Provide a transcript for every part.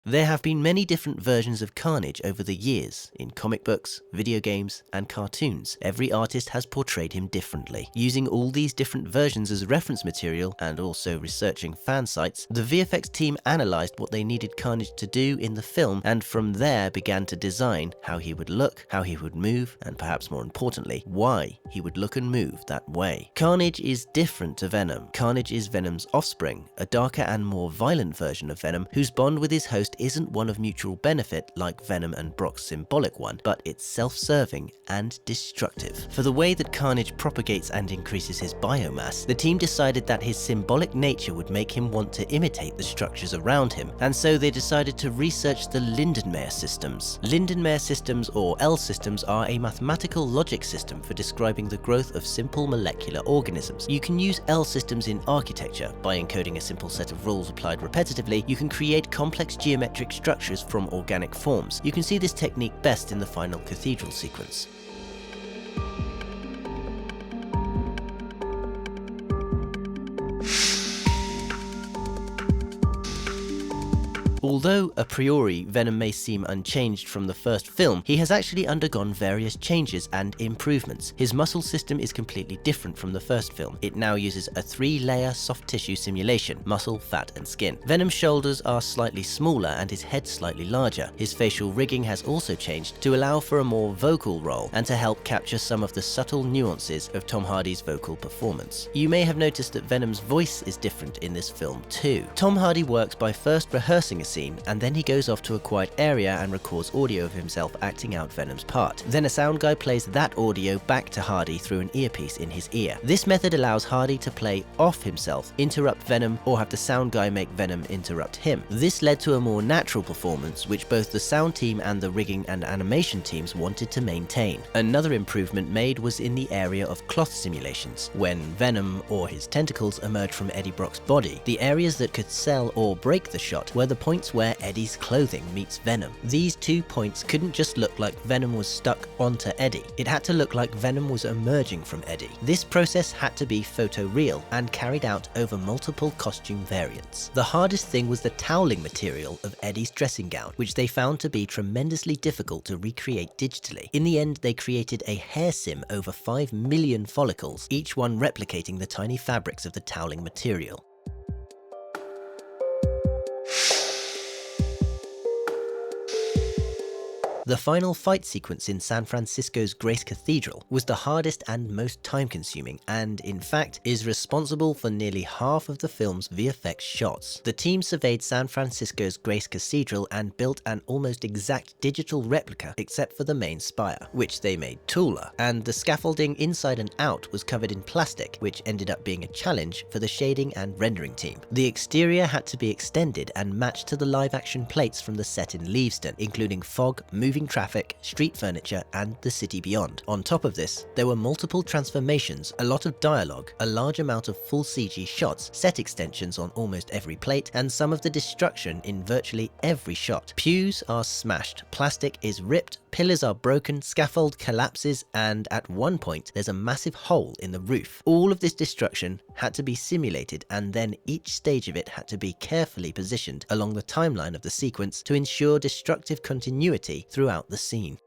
There have been many different versions of Carnage over the years, in comic books, video games, and cartoons. Every artist has portrayed him differently. Using all these different versions as reference material, and also researching fan sites, the VFX team analysed what they needed Carnage to do in the film, and from there began to design how he would look, how he would move, and perhaps more importantly, why he would look and move that way. Carnage is different to Venom. Carnage is Venom's offspring, a darker and more violent version of Venom, whose bond with his host isn't one of mutual benefit like Venom and Brock's symbolic one, but it's self-serving and destructive. For the way that Carnage propagates and increases his biomass, the team decided that his symbolic nature would make him want to imitate the structures around him, and so they decided to research the Lindenmayer systems. Lindenmayer systems, or L systems, are a mathematical logic system for describing the growth of simple molecular organisms. You can use L systems in architecture. By encoding a simple set of rules applied repetitively, you can create complex geometric structures from organic forms. You can see this technique best in the final cathedral sequence. Although, a priori, Venom may seem unchanged from the first film, he has actually undergone various changes and improvements. His muscle system is completely different from the first film. It now uses a 3-layer soft tissue simulation: muscle, fat, and skin. Venom's shoulders are slightly smaller and his head slightly larger. His facial rigging has also changed to allow for a more vocal role and to help capture some of the subtle nuances of Tom Hardy's vocal performance. You may have noticed that Venom's voice is different in this film too. Tom Hardy works by first rehearsing a scene, and then he goes off to a quiet area and records audio of himself acting out Venom's part. Then a sound guy plays that audio back to Hardy through an earpiece in his ear. This method allows Hardy to play off himself, interrupt Venom, or have the sound guy make Venom interrupt him. This led to a more natural performance, which both the sound team and the rigging and animation teams wanted to maintain. Another improvement made was in the area of cloth simulations. When Venom or his tentacles emerged from Eddie Brock's body, the areas that could sell or break the shot were the points where Eddie's clothing meets Venom. These 2 points couldn't just look like Venom was stuck onto Eddie. It had to look like Venom was emerging from Eddie. This process had to be photoreal and carried out over multiple costume variants. The hardest thing was the toweling material of Eddie's dressing gown, which they found to be tremendously difficult to recreate digitally. In the end, they created a hair sim over 5 million follicles, each one replicating the tiny fabrics of the toweling material. The final fight sequence in San Francisco's Grace Cathedral was the hardest and most time-consuming, and in fact is responsible for nearly half of the film's VFX shots. The team surveyed San Francisco's Grace Cathedral and built an almost exact digital replica except for the main spire, which they made taller, and the scaffolding inside and out was covered in plastic, which ended up being a challenge for the shading and rendering team. The exterior had to be extended and matched to the live-action plates from the set in Leavesden, including fog, moving traffic, street furniture, and the city beyond. On top of this, there were multiple transformations, a lot of dialogue, a large amount of full CG shots, set extensions on almost every plate, and some of the destruction in virtually every shot. Pews are smashed, plastic is ripped, pillars are broken, scaffold collapses, and at one point there's a massive hole in the roof. All of this destruction had to be simulated, and then each stage of it had to be carefully positioned along the timeline of the sequence to ensure destructive continuity throughout the scene.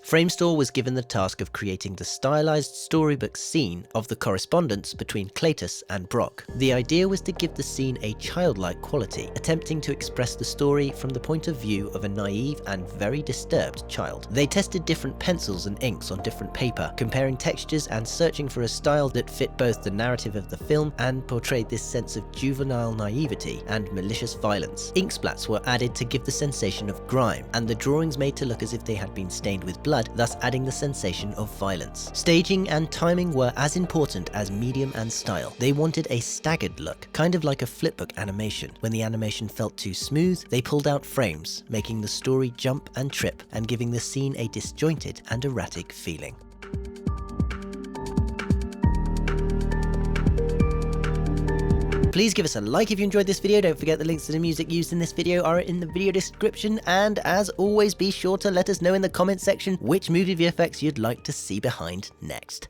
Framestore was given the task of creating the stylized storybook scene of the correspondence between Cletus and Brock. The idea was to give the scene a childlike quality, attempting to express the story from the point of view of a naive and very disturbed child. They tested different pencils and inks on different paper, comparing textures and searching for a style that fit both the narrative of the film and portrayed this sense of juvenile naivety and malicious violence. Ink splats were added to give the sensation of grime, and the drawings made to look as if they had been stained with blood, thus adding the sensation of violence. Staging and timing were as important as medium and style. They wanted a staggered look, kind of like a flipbook animation. When the animation felt too smooth, they pulled out frames, making the story jump and trip and giving the scene a disjointed and erratic feeling. Please give us a like if you enjoyed this video. Don't forget the links to the music used in this video are in the video description, and as always, be sure to let us know in the comment section which movie VFX you'd like to see behind next.